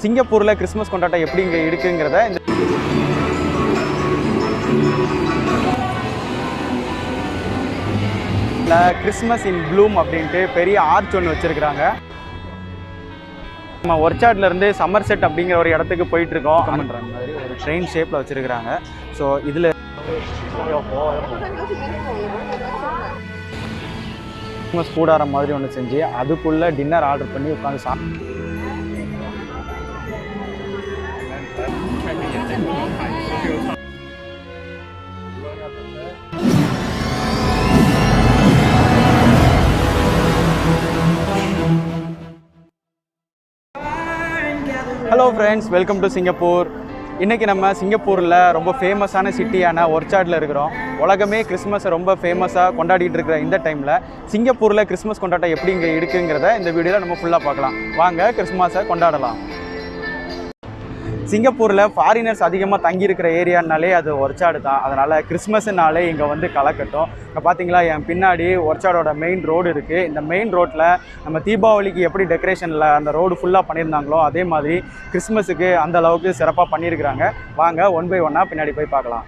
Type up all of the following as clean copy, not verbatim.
சிங்கப்பூரில் கிறிஸ்மஸ் கொண்டாட்டம் எப்படி இங்கே இருக்குங்கிறத இந்த கிறிஸ்மஸ் இன் ப்ளூம் அப்படின்ட்டு பெரிய ஆர்ச் ஒன்று வச்சுருக்கிறாங்க. நம்ம ஒர்ச்சார்ட்லேருந்து சம்மர்செட் அப்படிங்கிற ஒரு இடத்துக்கு போயிட்டுருக்கோம். பண்ணுற மாதிரி ஒரு ட்ரெயின் ஷேப்பில் வச்சுருக்கிறாங்க. ஸோ இதில் கிறிஸ்மஸ் கூடாரம் மாதிரி ஒன்று செஞ்சு அதுக்குள்ளே டின்னர் ஆர்டர் பண்ணி உட்காந்து hello friends, welcome to Singapore. இன்றைக்கி நம்ம சிங்கப்பூரில் ரொம்ப ஃபேமஸான சிட்டியான ஒர்ச்சார்டில் இருக்கிறோம். உலகமே கிறிஸ்மஸை ரொம்ப ஃபேமஸாக கொண்டாடிட்டு இருக்கிற இந்த டைமில் சிங்கப்பூரில் கிறிஸ்மஸ் கொண்டாட்டம் எப்படி இங்கே இருக்குங்கிறத இந்த வீடியோவில் நம்ம ஃபுல்லாக பார்க்கலாம். வாங்க கிறிஸ்மஸை கொண்டாடலாம். சிங்கப்பூரில் ஃபாரினர்ஸ் அதிகமாக தங்கியிருக்கிற ஏரியானாலே அது ஒர்ச்சார்டு தான். அதனால் கிறிஸ்மஸ்னாலே இங்கே வந்து கலக்கட்டும். இப்போ பார்த்தீங்களா, என் பின்னாடி ஒர்ச்சார்டோட மெயின் ரோடு இருக்குது. இந்த மெயின் ரோட்டில் நம்ம தீபாவளிக்கு எப்படி டெக்கரேஷனில் அந்த ரோடு ஃபுல்லாக பண்ணியிருந்தாங்களோ அதே மாதிரி கிறிஸ்மஸுக்கு அந்த அளவுக்கு சிறப்பாக பண்ணியிருக்கிறாங்க. வாங்க ஒன் பை ஒன்னாக பின்னாடி போய் பார்க்கலாம்.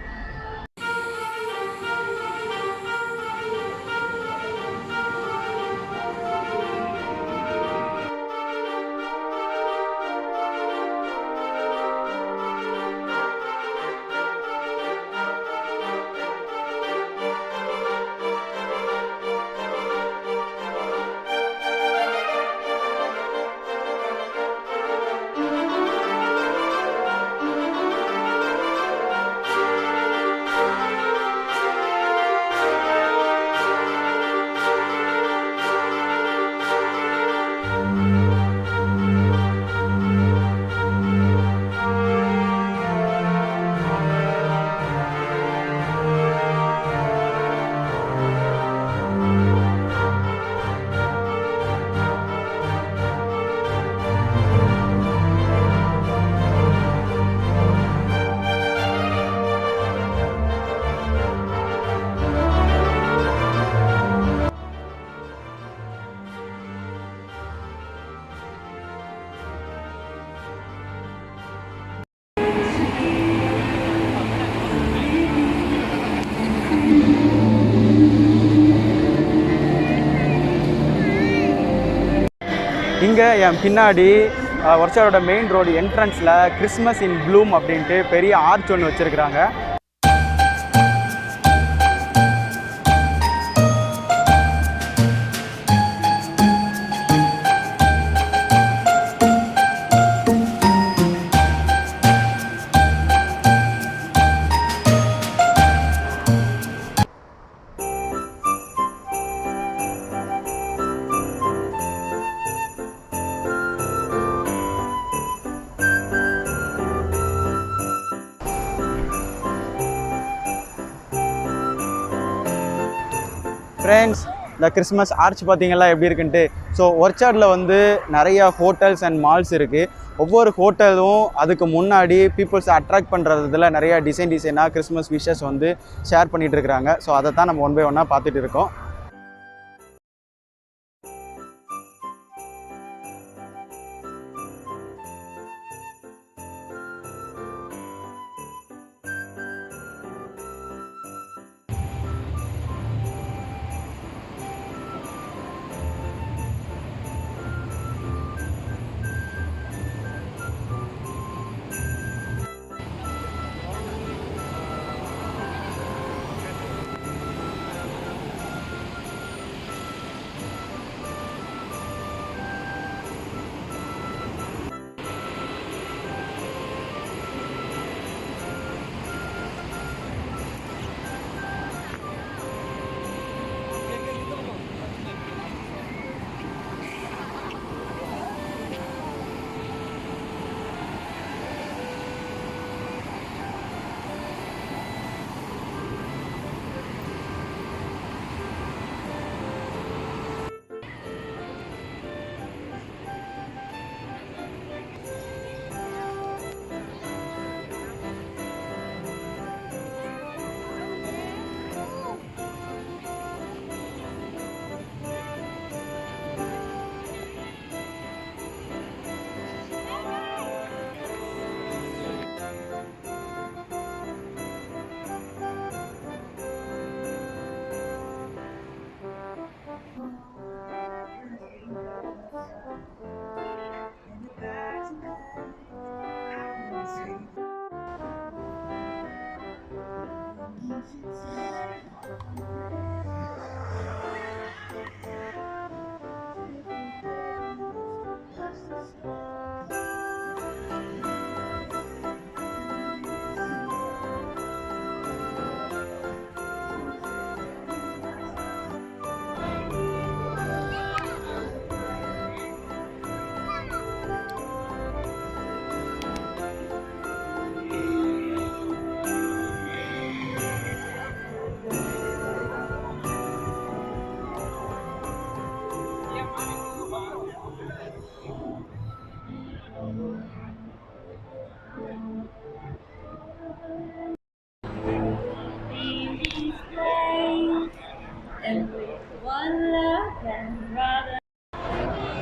இங்கே என் பின்னாடி ஒர்ச்சார்டோட மெயின் ரோடு என்ட்ரன்ஸில் கிறிஸ்மஸ் இன் ப்ளூம் அப்படின்ட்டு பெரிய ஆர்ச் ஒன்று வச்சுருக்கிறாங்க. ஃப்ரெண்ட்ஸ், இந்த கிறிஸ்மஸ் ஆர்ச் பார்த்தீங்களா எப்படி இருக்குன்ட்டு. ஸோ ஒர்ச்சார்டில் வந்து நிறையா ஹோட்டல்ஸ் அண்ட் மால்ஸ் இருக்குது. ஒவ்வொரு ஹோட்டலும் அதுக்கு முன்னாடி பீப்புள்ஸை அட்ராக்ட் பண்ணுறதுல நிறையா டிசைனாக கிறிஸ்மஸ் விஷஸ் வந்து ஷேர் பண்ணிகிட்டு இருக்கிறாங்க. ஸோ அதை தான் நம்ம ஒன் பை ஒன்னாக பார்த்துட்டு இருக்கோம்.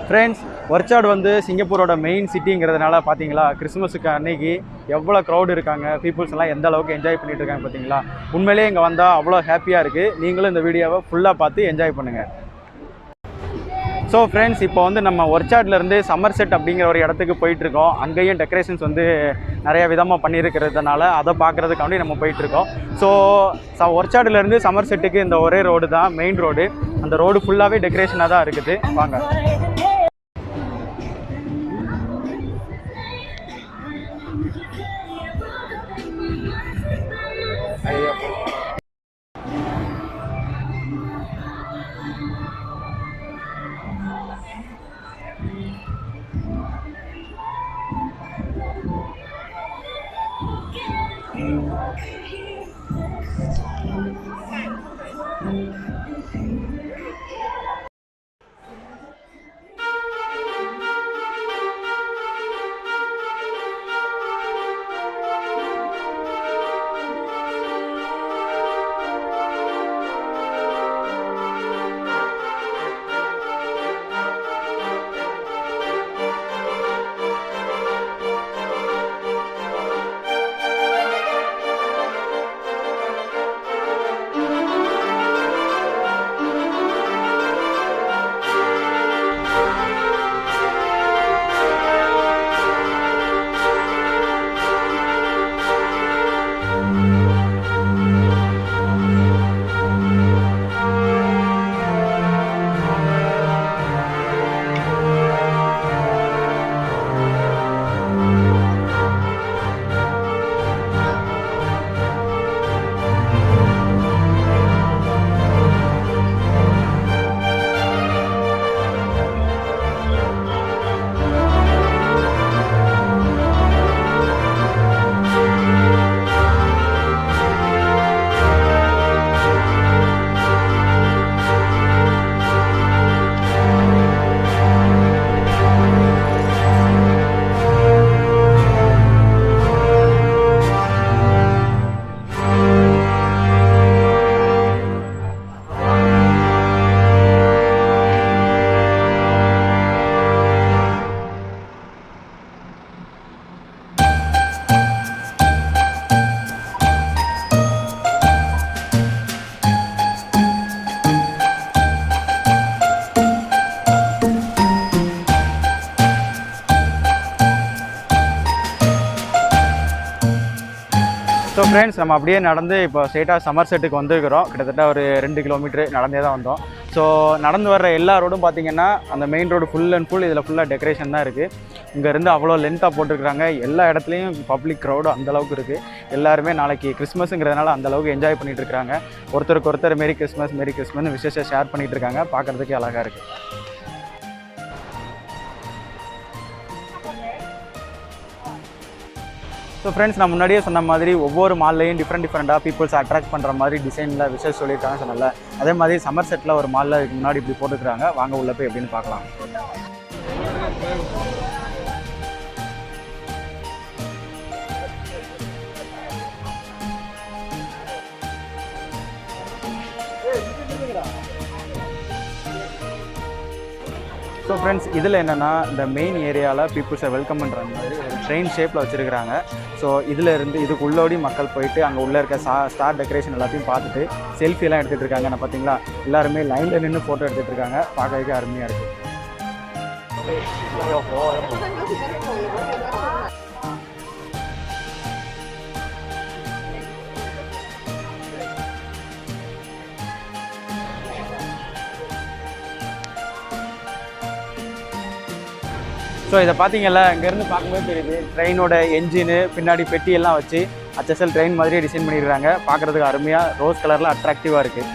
ஃப்ரெண்ட்ஸ், ஒர்ச்சார்டு வந்து சிங்கப்பூரோட மெயின் சிட்டிங்கிறதுனால பார்த்தீங்களா, கிறிஸ்மஸுக்கு அன்னைக்கு எவ்வளோ க்ரௌட் இருக்காங்க, பீப்புள்ஸ் எல்லாம் எந்த அளவுக்கு என்ஜாய் பண்ணிட்டு இருக்காங்க பார்த்தீங்களா. உண்மையிலேயே இங்கே வந்தால் அவ்வளோ ஹாப்பியாக இருக்குது. நீங்களும் இந்த வீடியோவை ஃபுல்லாக பார்த்து என்ஜாய் பண்ணுங்கள். ஸோ ஃப்ரெண்ட்ஸ், இப்போ வந்து நம்ம ஒர்ச்சார்ட்லேருந்து சம்மர்செட் அப்படிங்கிற ஒரு இடத்துக்கு போயிட்டுருக்கோம். அங்கேயும் டெக்கரேஷன்ஸ் வந்து நிறைய விதமாக பண்ணியிருக்கிறதுனால அதை பார்க்குறதுக்காண்டி நம்ம போயிட்டுருக்கோம். ஸோ ஒர்ச்சார்ட்லேருந்து சம்மர்செட்டுக்கு இந்த ஒரே ரோடு தான் மெயின் ரோடு. அந்த ரோடு ஃபுல்லாகவே டெக்கரேஷனாக தான் இருக்குது. வாங்க. ஸோ ஃப்ரெண்ட்ஸ், நம்ம அப்படியே நடந்து இப்போ ஸ்ட்ரெயிட்டாக சம்மர்செட்டுக்கு வந்துருக்கிறோம். கிட்டத்தட்ட ஒரு 2 கிலோமீட்டரு நடந்தே தான் வந்தோம். ஸோ நடந்து வர்ற எல்லா ரோடும் பார்த்திங்கன்னா அந்த main road full and full இதில் ஃபுல்லாக டெக்கரேஷன் தான் இருக்குது. இங்கேருந்து அவ்வளோ லென்த்தாக போட்டிருக்கிறாங்க. எல்லா இடத்துலையும் பப்ளிக் க்ரௌடும் அந்தளவுக்கு இருக்குது. எல்லாருமே நாளைக்கு கிறிஸ்மஸுங்கிறதுனால அந்தளவுக்கு என்ஜாய் பண்ணிகிட்டு இருக்காங்க. ஒருத்தருக்கு ஒருத்தர் மேரி கிறிஸ்மஸ்னு விசேஷம் ஷேர் பண்ணிகிட்டு இருக்காங்க. பார்க்குறதுக்கே அழகாக இருக்குது. ஸோ ஃப்ரெண்ட்ஸ், நான் முன்னாடியே சொன்ன மாதிரி ஒவ்வொரு மால்லையும் டிஃப்ரெண்ட்டாக பீப்புள்ஸ் அட்ராக்ட் பண்ணுற மாதிரி டிசைனில் விஷயம் சொல்லியிருக்காங்க சொன்னல. அதே மாதிரி சம்மர்செட்டில் ஒரு மாலில் இதுக்கு முன்னாடி இப்படி போட்டுக்கிறாங்க. வாங்க உள்ள போய் எப்படின்னு பார்க்கலாம். ஸோ ஃப்ரெண்ட்ஸ், இதில் என்னென்னா இந்த மெயின் ஏரியாவில் பீப்புள்ஸை வெல்கம் பண்ணுற மாதிரி ஒரு ட்ரெயின் ஷேப்பில் வச்சுருக்கிறாங்க. ஸோ இதில் இருந்து இதுக்கு உள்ளோடி மக்கள் போயிட்டு அங்கே உள்ளே இருக்க ஸ்டார் டெக்கரேஷன் எல்லாத்தையும் பார்த்துட்டு செல்ஃபியெல்லாம் எடுத்துகிட்டு இருக்காங்க. நான் பார்த்தீங்களா, எல்லாருமே லைனில் நின்று ஃபோட்டோ எடுத்துகிட்டு இருக்காங்க. பார்க்கறதுக்கு அருமையாக இருக்குது. ஸோ இதை பார்த்தீங்கல்ல, இங்கேருந்து பார்க்கும்போது தெரியுது ட்ரெயினோட என்ஜினு பின்னாடி பெட்டியெல்லாம் வச்சு HSL ட்ரெயின் மாதிரியே டிசைன் பண்ணியிருக்காங்க. பார்க்குறதுக்கு அருமையாக ரோஸ் கலரில் அட்ராக்டிவாக இருக்குது.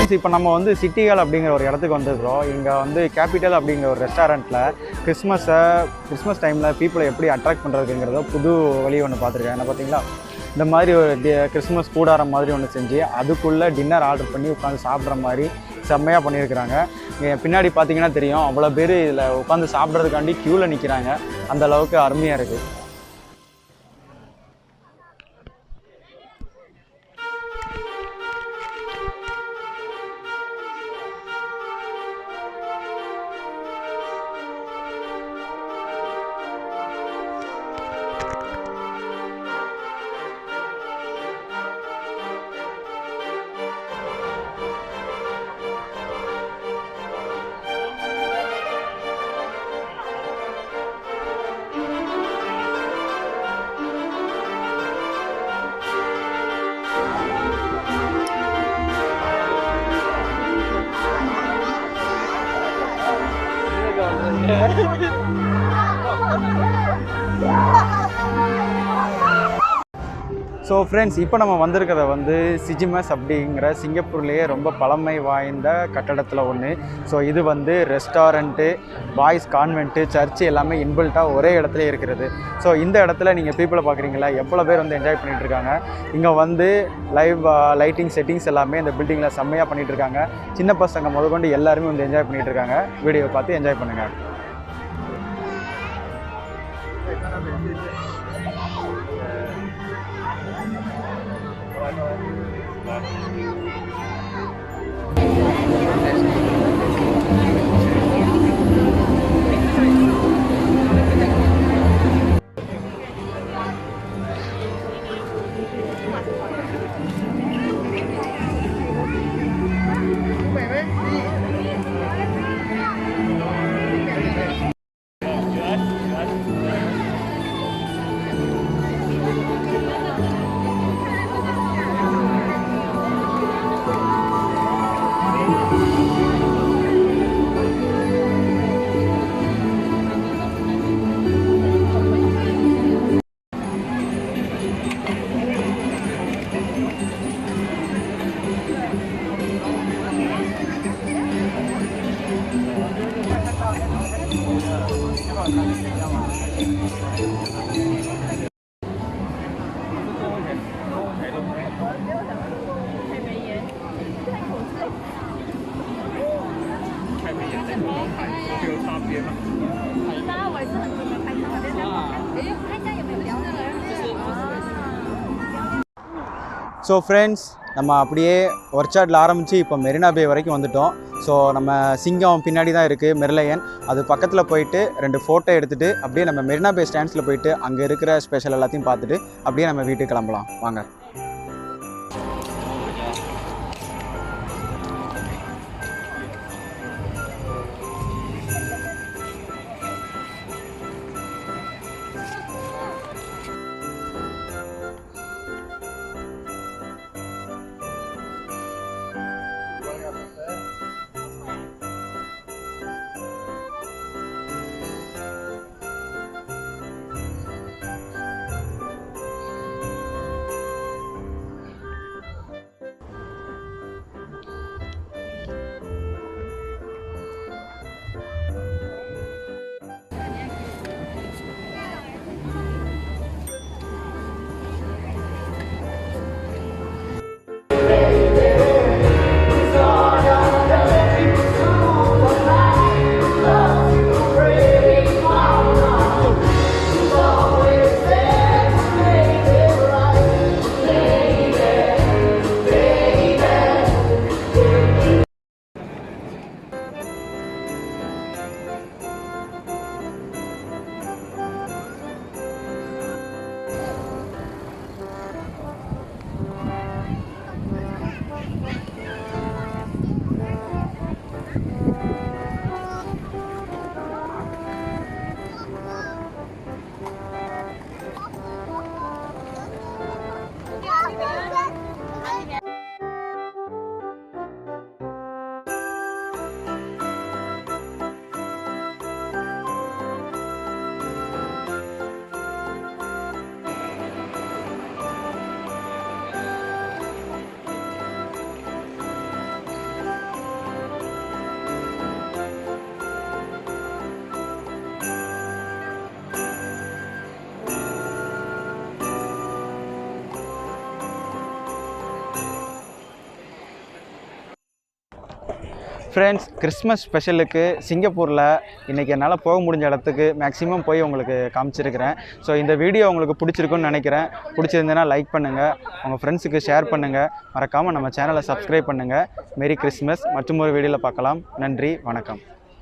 ஃப்ரெண்ட்ஸ், இப்போ நம்ம வந்து சிட்டிகள் அப்படிங்கிற ஒரு இடத்துக்கு வந்துருக்கிறோம். இங்கே வந்து கேபிட்டல் அப்படிங்கிற ஒரு ரெஸ்டாரண்ட்டில் கிறிஸ்மஸ் டைமில் பீப்புளை எப்படி அட்ராக்ட் பண்ணுறதுங்கிறத புது வழி ஒன்று பார்த்துருக்கேன். என்ன பார்த்தீங்களா, இந்த மாதிரி ஒரு கிறிஸ்மஸ் கூடாரம் மாதிரி ஒன்று செஞ்சு அதுக்குள்ளே டின்னர் ஆர்டர் பண்ணி உட்காந்து சாப்பிட்ற மாதிரி செம்மையாக பண்ணியிருக்கிறாங்க. என் பின்னாடி பார்த்தீங்கன்னா தெரியும், அவ்வளோ பேர் இதில் உட்காந்து சாப்பிட்றதுக்காண்டி க்யூவில் நிற்கிறாங்க. அந்த அளவுக்கு அருமையாக இருக்குது. ஸோ ஃப்ரெண்ட்ஸ், இப்போ நம்ம வந்திருக்கிறத வந்து சிஜிமஸ் அப்படிங்கிற சிங்கப்பூர்லேயே ரொம்ப பழமை வாய்ந்த கட்டடத்தில் ஒன்று. ஸோ இது வந்து ரெஸ்டாரண்ட்டு, பாய்ஸ் கான்வென்ட்டு, சர்ச்சு எல்லாமே இன்பில்ட்டாக ஒரே இடத்துல இருக்கிறது. ஸோ இந்த இடத்துல நீங்கள் பீப்புளை பார்க்குறீங்களா, எவ்வளோ பேர் வந்து என்ஜாய் பண்ணிகிட்ருக்காங்க. இங்கே வந்து லைட்டிங் செட்டிங்ஸ் எல்லாமே இந்த பில்டிங்கில் செம்மையாக பண்ணிகிட்ருக்காங்க. சின்ன பசங்க முதற்கொண்டு எல்லாருமே வந்து என்ஜாய் பண்ணிகிட்ருக்காங்க. வீடியோவை பார்த்து என்ஜாய் பண்ணுங்கள். ஸோ ஃப்ரெண்ட்ஸ், நம்ம அப்படியே ஒர்ச்சார்டில் ஆரம்பித்து இப்போ மெரினா பே வரைக்கும் வந்துட்டோம். ஸோ நம்ம சிங்கம் பின்னாடி தான் இருக்குது, மெர்லையன். அது பக்கத்தில் போயிட்டு 2 ஃபோட்டோ எடுத்துகிட்டு அப்படியே நம்ம மெரினா பே ஸ்டாண்ட்ஸில் போயிட்டு அங்கே இருக்கிற ஸ்பெஷல் எல்லாத்தையும் பார்த்துட்டு அப்படியே நம்ம வீட்டுக்கு கிளம்பலாம் வாங்க. ஃப்ரெண்ட்ஸ், கிறிஸ்மஸ் ஸ்பெஷலுக்கு சிங்கப்பூரில் இன்றைக்கி என்னால் போக முடிஞ்ச இடத்துக்கு மேக்ஸிமம் போய் உங்களுக்கு காமிச்சிருக்கிறேன். ஸோ இந்த வீடியோ உங்களுக்கு பிடிச்சிருக்குன்னு நினைக்கிறேன். பிடிச்சிருந்தேன்னா லைக் பண்ணுங்கள், உங்கள் ஃப்ரெண்ட்ஸுக்கு ஷேர் பண்ணுங்கள், மறக்காமல் நம்ம சேனலை சப்ஸ்கிரைப் பண்ணுங்கள். Merry Christmas. மற்றும் ஒரு வீடியோவில் பார்க்கலாம். நன்றி, வணக்கம்.